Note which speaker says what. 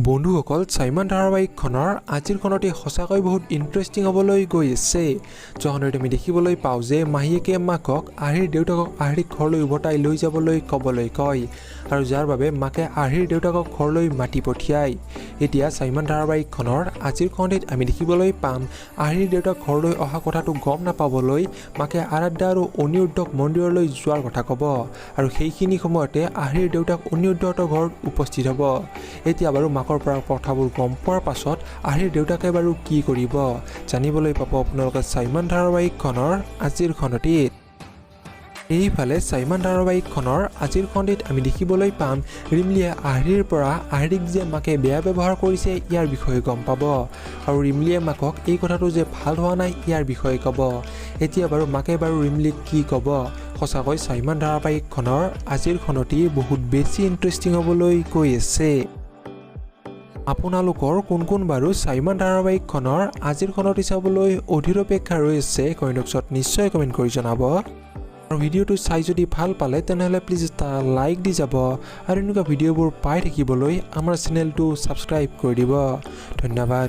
Speaker 1: বন্ধুসকল চাইমান ধাৰাবাহিকখনৰ আজিৰখনতে সঁচাকৈ বহুত ইণ্টাৰেষ্টিং হ'বলৈ গৈ আছে। য'খনত আমি দেখিবলৈ পাওঁ যে মাহীয়েকে মাকক আৰ্হিৰ দেউতাকক আৰ্হিক ঘৰলৈ উভতাই লৈ যাবলৈ ক'বলৈ কয় আৰু যাৰ বাবে মাকে আৰ্হিৰ দেউতাকক ঘৰলৈ মাতি পঠিয়ায়। এতিয়া চাইমান ধাৰাবাহিকখনৰ আজিৰখনতে আমি দেখিবলৈ পাম আৰ্হিৰ দেউতাক ঘৰলৈ অহা কথাটো গম নাপাবলৈ মাকে আৰাধ্যা আৰু অনিৰুদ্ধক মন্দিৰলৈ যোৱাৰ কথা ক'ব আৰু সেইখিনি সময়তে আৰ্হিৰ দেউতাক অনিৰুদ্ধহঁতৰ ঘৰত উপস্থিত হ'ব। এতিয়া বাৰু মাকৰ পৰা কথাবোৰ গম পোৱাৰ পাছত আৰ্হিৰ দেউতাকে বাৰু কি কৰিব জানিবলৈ পাব আপোনালোকে চাইমান ধাৰাবাহিকখনৰ আজিৰখনতে। এইফালে চাইমান ধাৰাবাহিকখনৰ আজিৰখনতে আমি দেখিবলৈ পাম ৰিমলিয়ে আৰ্হিৰ পৰা আৰ্হিক যে মাকে বেয়া ব্যৱহাৰ কৰিছে ইয়াৰ বিষয়ে গম পাব আৰু ৰিমলিয়ে মাকক এই কথাটো যে ভাল হোৱা নাই ইয়াৰ বিষয়ে ক'ব। এতিয়া বাৰু মাকে বাৰু ৰিমলিক কি ক'ব সঁচাকৈ চাইমান ধাৰাবাহিকখনৰ আজিৰখনতে বহুত বেছি ইণ্টাৰেষ্টিং হ'বলৈ গৈ আছে। আপোনালোকৰ কোন বাৰু চাইমান ধাৰাবাহিকখনৰ আজিৰখনতে চাবলৈ অধীৰ অপেক্ষা ৰৈ আছে কমেণ্ট বক্সত নিশ্চয় কমেণ্ট কৰি জনাব আৰু ভিডিঅ'টো চাই যদি ভাল পালে তেনেহ'লে প্লিজ এটা লাইক দি যাব আৰু এনেকুৱা ভিডিঅ'বোৰ পাই থাকিবলৈ আমাৰ চেনেলটো ছাবস্ক্ৰাইব কৰি দিব। ধন্যবাদ।